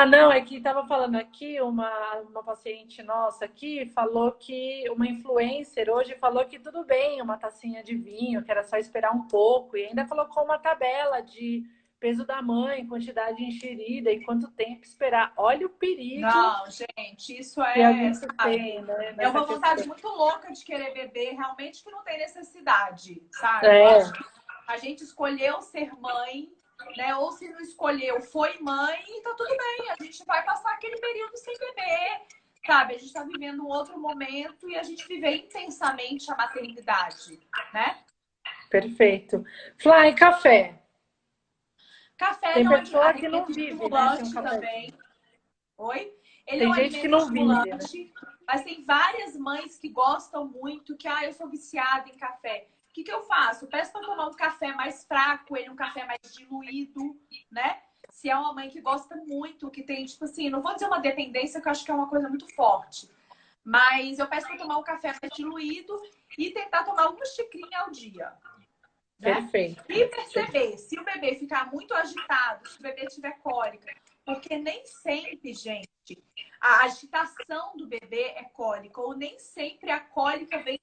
Não, é que estava falando aqui, uma paciente nossa aqui falou que uma influencer hoje falou que tudo bem, uma tacinha de vinho, que era só esperar um pouco, e ainda colocou uma tabela de peso da mãe, quantidade ingerida e quanto tempo esperar. Olha o perigo. Não, gente, isso que a gente tem, né? É uma vontade muito louca de querer beber, realmente que não tem necessidade, sabe? A gente escolheu ser mãe, né? Ou se não escolheu, foi mãe, e tá tudo bem. A gente vai passar aquele período sem beber, sabe? A gente tá vivendo um outro momento e a gente vive intensamente a maternidade, né? Perfeito. Flá, e café? Café tem é um pessoa que não vive, né, um também. Oi? Ele tem é um gente que não estimulante, vive, né? Mas tem várias mães que gostam muito, que eu sou viciada em café. O que eu faço? Peço para tomar um café mais fraco, um café mais diluído, né? Se é uma mãe que gosta muito, que tem, tipo assim, não vou dizer uma dependência, que eu acho que é uma coisa muito forte. Mas eu peço para tomar um café mais diluído e tentar tomar uma xicrinha ao dia. Né? Perfeito. E perceber se o bebê ficar muito agitado, se o bebê tiver cólica. Porque nem sempre, gente, a agitação do bebê é cólica, ou nem sempre a cólica vem,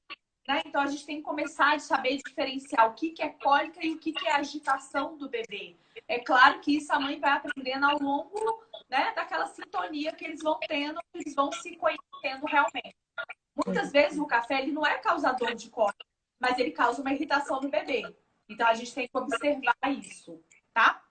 né? Então a gente tem que começar a saber diferenciar o que é cólica e o que é agitação do bebê. É claro que isso a mãe vai aprendendo ao longo, né, daquela sintonia que eles vão tendo, que eles vão se conhecendo realmente. Muitas vezes o café ele não é causador de cólica, mas ele causa uma irritação no bebê. Então a gente tem que observar isso, tá?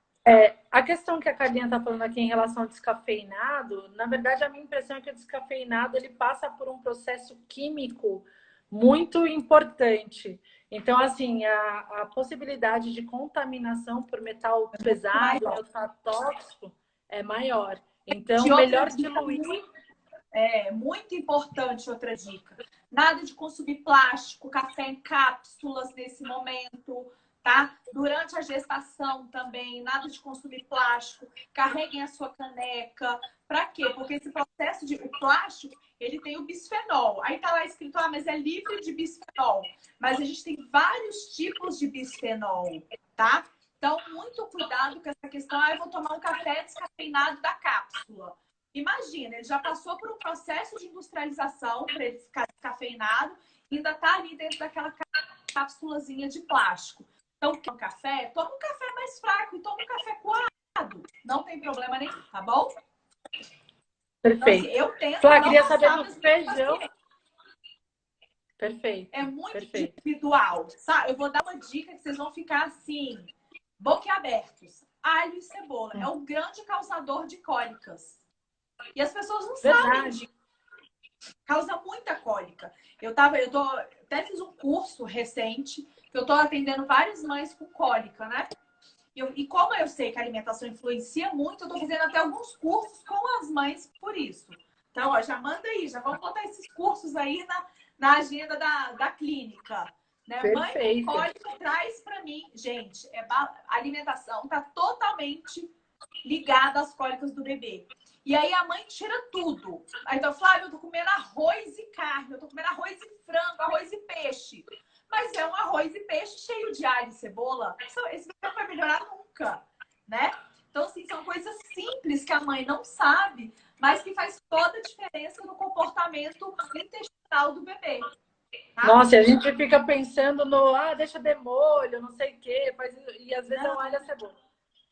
A questão que a Carlinha está falando aqui em relação ao descafeinado, na verdade, a minha impressão é que o descafeinado ele passa por um processo químico muito importante. Então, assim, a possibilidade de contaminação por metal pesado, metal tóxico, é maior. Então, De outra melhor dica diluir. muito importante, outra dica. Nada de consumir plástico, café em cápsulas nesse momento, tá? Durante a gestação também, nada de consumir plástico. Carreguem a sua caneca. Para quê? Porque esse processo de o plástico, ele tem o bisfenol. Aí tá lá escrito, mas é livre de bisfenol. Mas a gente tem vários tipos de bisfenol, tá? Então, muito cuidado com essa questão. Eu vou tomar um café descafeinado da cápsula. Imagina, ele já passou por um processo de industrialização para ele ficar descafeinado, ainda está ali dentro daquela cápsulazinha de plástico. Então, quer um café? Toma um café mais fraco e toma um café coado. Não tem problema nenhum, tá bom? Perfeito. Então, assim, eu tento Flá, não queria passar saber do nos feijão. pacientes. Perfeito. É muito Perfeito. individual, sabe? Eu vou dar uma dica que vocês vão ficar assim, boquiabertos. Alho e cebola é o grande causador de cólicas. E as pessoas não sabem disso. Causa muita cólica. Até fiz um curso recente, que eu tô atendendo várias mães com cólica, né? E como eu sei que a alimentação influencia muito, eu tô fazendo até alguns cursos com as mães por isso. Então, ó, já manda aí, já vamos botar esses cursos aí na agenda da clínica. Né? Mãe com cólica traz para mim, gente, a alimentação tá totalmente ligada às cólicas do bebê. E aí a mãe tira tudo. Aí então, Flávio, eu tô comendo arroz e carne, eu tô comendo arroz e frango, arroz e peixe. Mas é um arroz e peixe cheio de alho e cebola. Esse bebê não vai melhorar nunca, né? Então, assim, são coisas simples que a mãe não sabe, mas que faz toda a diferença no comportamento intestinal do bebê. Tá? Nossa, a gente fica pensando no, deixa de molho, não sei o quê, e às vezes é o alho e a cebola.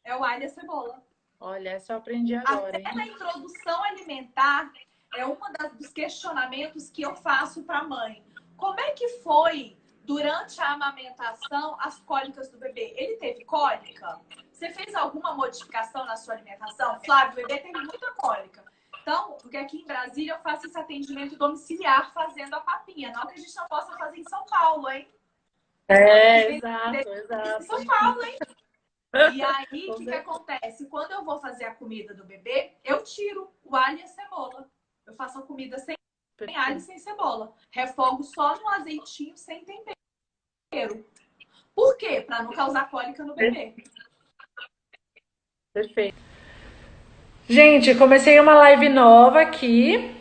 É o alho e a cebola. Olha, essa eu aprendi agora. Até na introdução alimentar, é um dos questionamentos que eu faço para a mãe. Como é que foi, durante a amamentação, as cólicas do bebê? Ele teve cólica? Você fez alguma modificação na sua alimentação? Flávio, o bebê teve muita cólica. Então, porque aqui em Brasília eu faço esse atendimento domiciliar fazendo a papinha. Não que a gente não possa fazer em São Paulo, hein? Exato. Em São Paulo, hein? E aí, o que acontece? Quando eu vou fazer a comida do bebê, eu tiro o alho e a cebola. Eu faço a comida sem alho e sem cebola. Refogo só no azeitinho, sem tempero. Por quê? Para não causar cólica no bebê. Perfeito. Gente, comecei uma live nova aqui.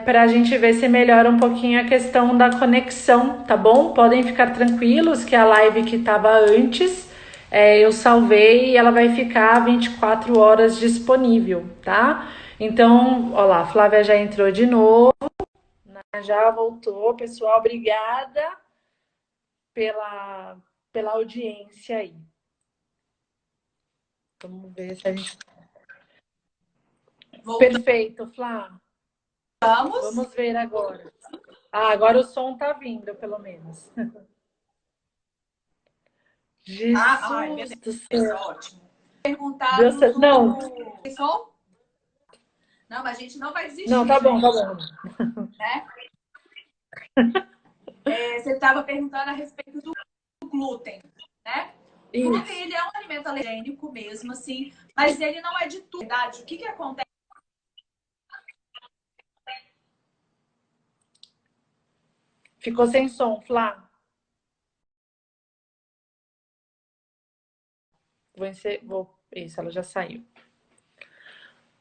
Para a gente ver se melhora um pouquinho a questão da conexão, tá bom? Podem ficar tranquilos que a live que estava antes eu salvei e ela vai ficar 24 horas disponível, tá? Então, ó lá, a Flávia já entrou de novo, né? Já voltou, pessoal, obrigada pela audiência aí. Vamos ver se a gente... Perfeito, Flá. Vamos ver agora. Agora o som tá vindo, pelo menos. Jesus do céu. Ótimo. Perguntado Não. Não, mas a gente não vai desistir. Não, tá bom, tá bom. Né? Você estava perguntando a respeito do glúten, né? O glúten, ele é um alimento alergênico mesmo, assim, mas ele não é de tudo, verdade? O que acontece? Ficou sem som, Flá. Isso, ela já saiu.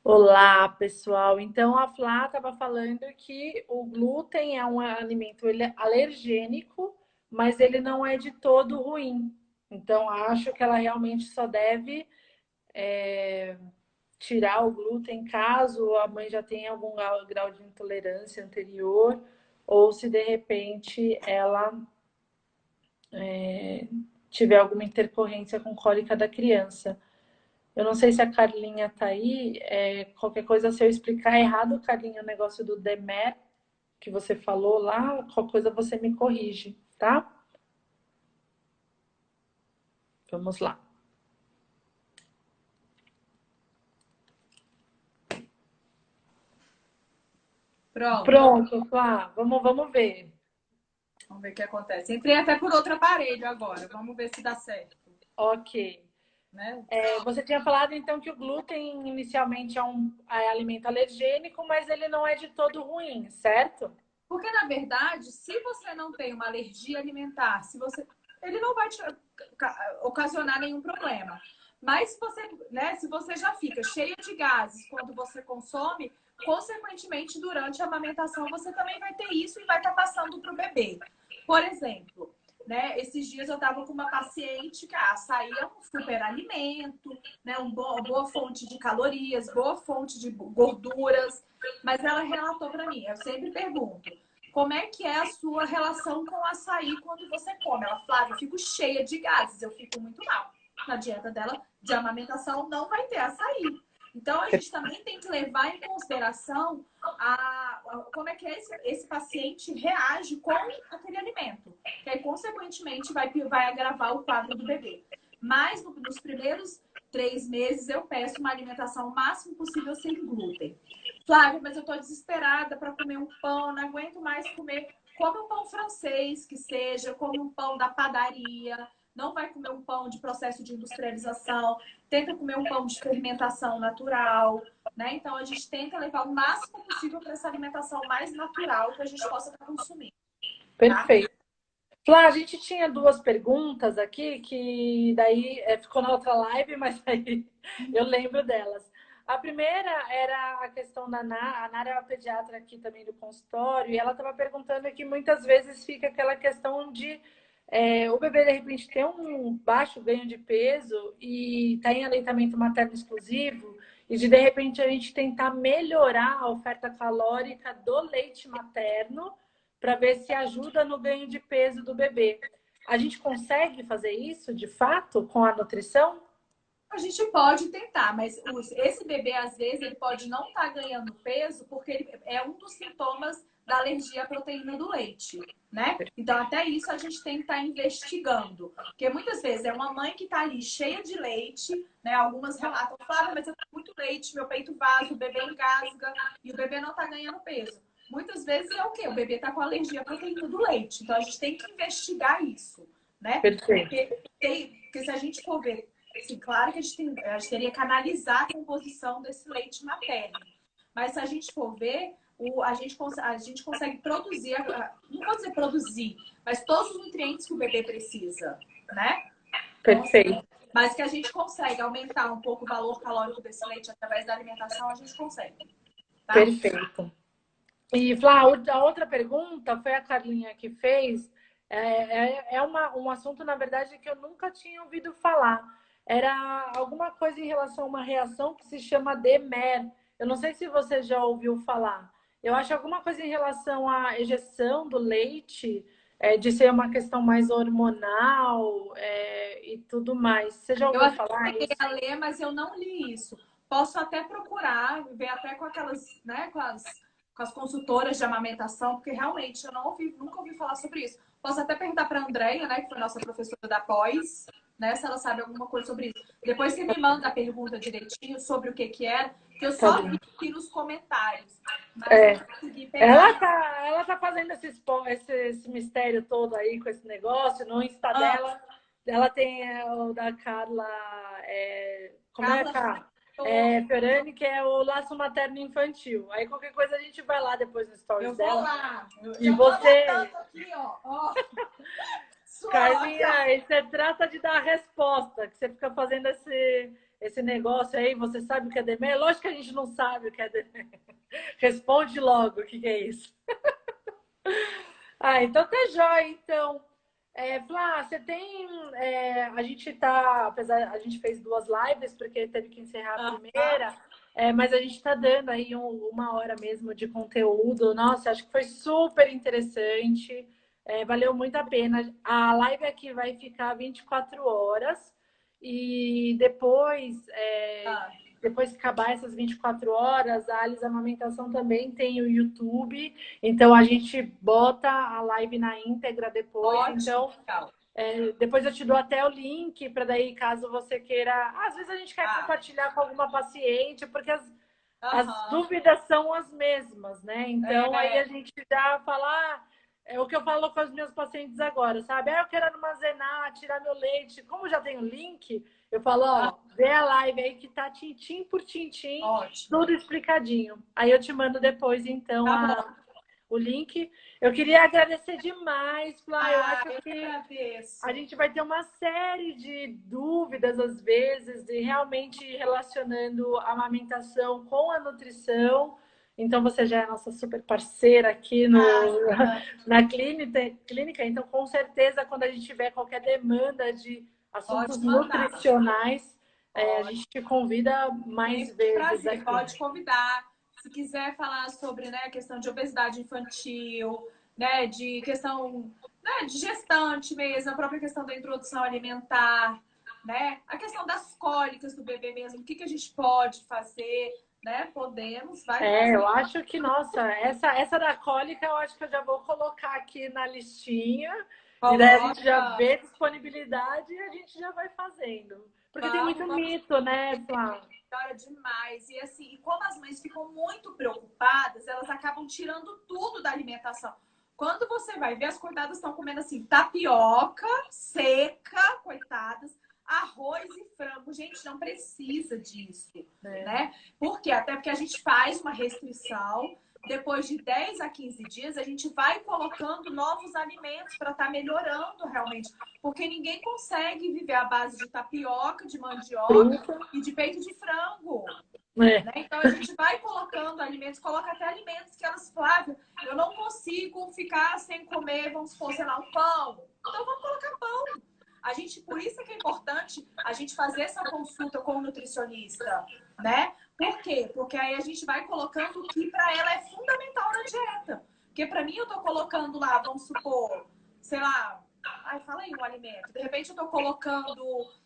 Olá, pessoal. Então, a Flá estava falando que o glúten é um alimento alergênico, mas ele não é de todo ruim. Então, acho que ela realmente só deve tirar o glúten caso a mãe já tenha algum grau de intolerância anterior ou se de repente ela tiver alguma intercorrência com cólica da criança. Eu não sei se a Carlinha tá aí. Qualquer coisa, se eu explicar errado, Carlinha, o negócio do Demer que você falou lá, qualquer coisa você me corrige, tá? Vamos lá. Pronto. Pronto, Flá, vamos ver. Vamos ver o que acontece. Entrei até por outro aparelho agora. Vamos ver se dá certo, Ok. né? Você tinha falado então que o glúten inicialmente é alimento alergênico, mas ele não é de todo ruim, certo? Porque, na verdade, se você não tem uma alergia alimentar, se você. Ele não vai te ocasionar nenhum problema. Mas se você, né, se você já fica cheio de gases quando você consome, consequentemente, durante a amamentação, você também vai ter isso e vai estar passando para o bebê. Por exemplo, né, esses dias eu estava com uma paciente que açaí é um super alimento, né, uma boa fonte de calorias, boa fonte de gorduras, mas ela relatou para mim, eu sempre pergunto, como é que é a sua relação com o açaí quando você come? Ela, Flávia, eu fico cheia de gases, eu fico muito mal. Na dieta dela de amamentação não vai ter açaí. Então, a gente também tem que levar em consideração como é que esse paciente reage com aquele alimento. Que aí, consequentemente, vai agravar o quadro do bebê. Mas, nos primeiros 3 meses, eu peço uma alimentação o máximo possível sem glúten. Flávia, mas eu tô desesperada para comer um pão, não aguento mais comer. Come um pão francês que seja, come um pão da padaria, não vai comer um pão de processo de industrialização, tenta comer um pão de fermentação natural, né? Então a gente tenta levar o máximo possível para essa alimentação mais natural que a gente possa estar consumindo, tá? Perfeito. Flá, a gente tinha duas perguntas aqui que daí ficou na outra live, mas aí eu lembro delas. A primeira era a questão da Nara. A Nara é uma pediatra aqui também do consultório e ela estava perguntando que muitas vezes fica aquela questão de o bebê de repente ter um baixo ganho de peso e está em aleitamento materno exclusivo e de repente a gente tentar melhorar a oferta calórica do leite materno para ver se ajuda no ganho de peso do bebê. A gente consegue fazer isso de fato com a nutrição? A gente pode tentar, mas esse bebê, às vezes, ele pode não estar ganhando peso porque ele é um dos sintomas da alergia à proteína do leite, né? Então, até isso a gente tem que estar investigando. Porque muitas vezes é uma mãe que está ali cheia de leite, né? Algumas relatam, Flávia, mas eu tenho muito leite, meu peito vaza, o bebê engasga e o bebê não está ganhando peso. Muitas vezes é o quê? O bebê está com alergia à proteína do leite. Então, a gente tem que investigar isso, né? Perfeito. Porque se a gente for ver, assim, claro que a gente teria que analisar a composição desse leite materno. Mas se a gente for ver, a gente consegue produzir, não vou dizer produzir, mas todos os nutrientes que o bebê precisa, né? Então, assim, Perfeito. mas que a gente consegue aumentar um pouco o valor calórico desse leite através da alimentação, a gente consegue, tá? Perfeito. E, Flá, a outra pergunta foi a Carlinha que fez. Um assunto, na verdade, que eu nunca tinha ouvido falar. Era alguma coisa em relação a uma reação que se chama DMER. Eu não sei se você já ouviu falar. Eu acho alguma coisa em relação à ejeção do leite, de ser uma questão mais hormonal, e tudo mais. Você já Eu ouviu até falar cheguei isso? a ler, mas eu não li isso. Posso até procurar, ver até com aquelas, né, com as consultoras de amamentação, porque realmente eu não ouvi, nunca ouvi falar sobre isso. Posso até perguntar para a Andréia, né, que foi nossa professora da pós, né, se ela sabe alguma coisa sobre isso. Depois você me manda a pergunta direitinho sobre o que que é, que eu Tá só vi bem. aqui nos comentários, mas não É, consegui Ela pegar. tá, ela tá fazendo esse mistério todo aí com esse negócio. No Insta Ah, dela, ela tem o da Carla. Como é, Carla, Carla? tô- Fiorani, que é o laço materno infantil. Aí qualquer coisa a gente vai lá depois no stories eu vou dela. lá. Eu E já tô você, anotando aqui, ó. Sua, aqui, ó. Carlinha, aí você trata de dar a resposta, que você fica fazendo esse negócio aí, você sabe o que é DME? Lógico que a gente não sabe o que é DME. Responde logo o que é isso. Ah, então tá jóia, então. Flá, você tem. A gente tá. Apesar, a gente fez duas lives, porque teve que encerrar a Aham. primeira, mas a gente tá dando aí uma hora mesmo de conteúdo. Nossa, acho que foi super interessante. Valeu muito a pena. A live aqui vai ficar 24 horas e depois que acabar essas 24 horas, a Alice Amamentação também tem o YouTube. Então a gente bota a live na íntegra depois. Ótimo, Então, legal. depois eu te dou até o link para daí, caso você queira. Às vezes a gente quer Ah, compartilhar com alguma paciente, porque as Aham. dúvidas são as mesmas, né? Então aí a É, gente já fala, é o que eu falo com os meus pacientes agora, sabe? Eu quero armazenar, tirar meu leite. Como já tem o link, eu falo, ah, vê a live aí que tá tintim por tintim, ótimo. tudo explicadinho. Aí eu te mando depois, então, Tá bom. o link. Eu queria agradecer demais, Flá. Eu Ah, acho eu que que a agradeço. gente vai ter uma série de dúvidas, às vezes, de realmente relacionando a amamentação com a nutrição. Então, você já é nossa super parceira aqui Ah, na clínica. Então, com certeza, quando a gente tiver qualquer demanda de pode assuntos mandar. nutricionais, a Pode. gente te convida mais Sempre um vezes prazer. aqui. Pode convidar. Se quiser falar sobre, né, a questão de obesidade infantil, né, de questão, né, de gestante mesmo, a própria questão da introdução alimentar, né, a questão das cólicas do bebê mesmo, o que que a gente pode fazer, né? Podemos, vai Eu fazer. acho que, nossa, essa da cólica eu acho que eu já vou colocar aqui na listinha. E daí a gente já Coloca, vê disponibilidade e a gente já vai fazendo. Porque tem muito vamos mito, né, Flá? melhora demais. E assim, e como as mães ficam muito preocupadas, elas acabam tirando tudo da alimentação. Quando você vai ver, as coitadas estão comendo assim, tapioca seca, coitadas, arroz e frango. Gente, não precisa disso, É. né? Por quê? Até porque a gente faz uma restrição. Depois de 10 a 15 dias, a gente vai colocando novos alimentos para estar melhorando realmente. Porque ninguém consegue viver à base de tapioca, de mandioca Fruta. e de peito de frango. É. Né? Então a gente vai colocando alimentos, coloca até alimentos que elas, Flávia, eu não consigo ficar sem comer, vamos supor, sei lá, um pão. Então vamos colocar pão. A gente, por isso é que é importante a gente fazer essa consulta com o nutricionista, né? Por quê? Porque aí a gente vai colocando o que para ela é fundamental na dieta. Porque para mim eu tô colocando lá, vamos supor, sei lá, ai, fala aí um alimento. De repente eu tô colocando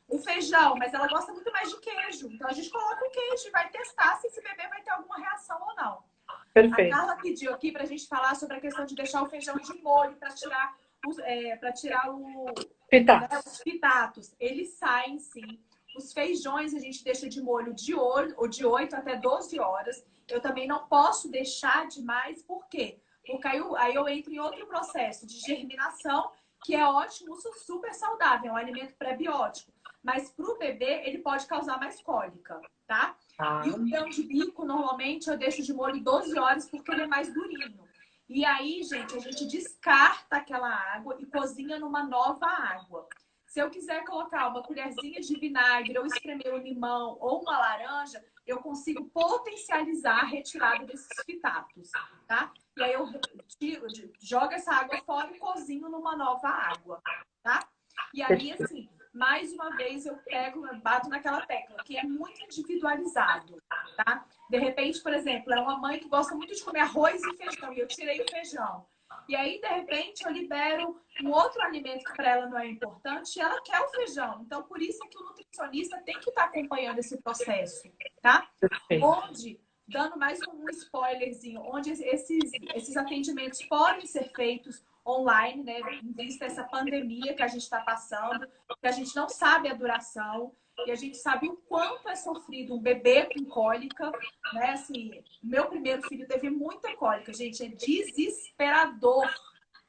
um feijão, mas ela gosta muito mais de queijo. Então a gente coloca o queijo e vai testar se esse bebê vai ter alguma reação ou não. A Perfeito. Carla pediu aqui para a gente falar sobre a questão de deixar o feijão de molho para tirar, para tirar Pitaços. os pitatos. Eles saem sim. Os feijões a gente deixa de molho de 8 até 12 horas. Eu também não posso deixar demais, por quê? Porque aí eu entro em outro processo de germinação, que é ótimo, super saudável, é um alimento pré-biótico. Mas para o bebê, ele pode causar mais cólica, tá? Tá. E o grão de bico, normalmente, eu deixo de molho 12 horas porque ele é mais durinho. E aí, gente, a gente descarta aquela água e cozinha numa nova água. Se eu quiser colocar uma colherzinha de vinagre ou espremer um limão ou uma laranja, eu consigo potencializar a retirada desses fitatos, tá? E aí eu jogo essa água fora e cozinho numa nova água, tá? E aí, Perfeito. assim, mais uma vez eu bato naquela tecla, que é muito individualizado, tá? De repente, por exemplo, é uma mãe que gosta muito de comer arroz e feijão, e eu tirei o feijão. E aí, de repente, eu libero um outro alimento que para ela não é importante e ela quer o feijão. Então, por isso é que o nutricionista tem que estar acompanhando esse processo, tá? Perfeito. Onde, dando mais um spoilerzinho, onde esses atendimentos podem ser feitos online, né? Em vista dessa pandemia que a gente está passando, que a gente não sabe a duração e a gente sabe o quanto é sofrido um bebê com cólica, né? Assim, meu primeiro filho teve muita cólica, gente, é desesperador,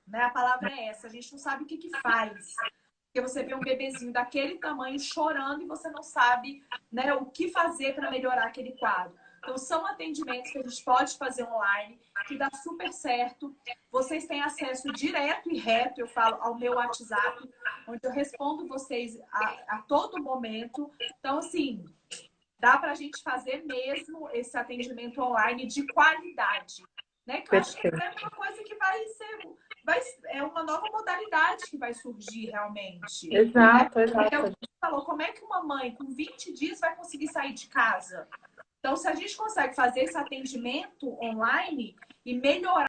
né? A palavra é essa, a gente não sabe o que que faz. Porque você vê um bebezinho daquele tamanho chorando e você não sabe, né, o que fazer para melhorar aquele quadro. Então, são atendimentos que a gente pode fazer online, que dá super certo. Vocês têm acesso direto e reto, eu falo, ao meu WhatsApp, onde eu respondo vocês a todo momento. Então, assim, dá para a gente fazer mesmo esse atendimento online de qualidade. Né? Que eu acho que Perfeito. é uma coisa que é uma nova modalidade que vai surgir realmente. Né? Exato, Porque é o exato. que você falou, como é que uma mãe com 20 dias vai conseguir sair de casa? Então, se a gente consegue fazer esse atendimento online e melhorar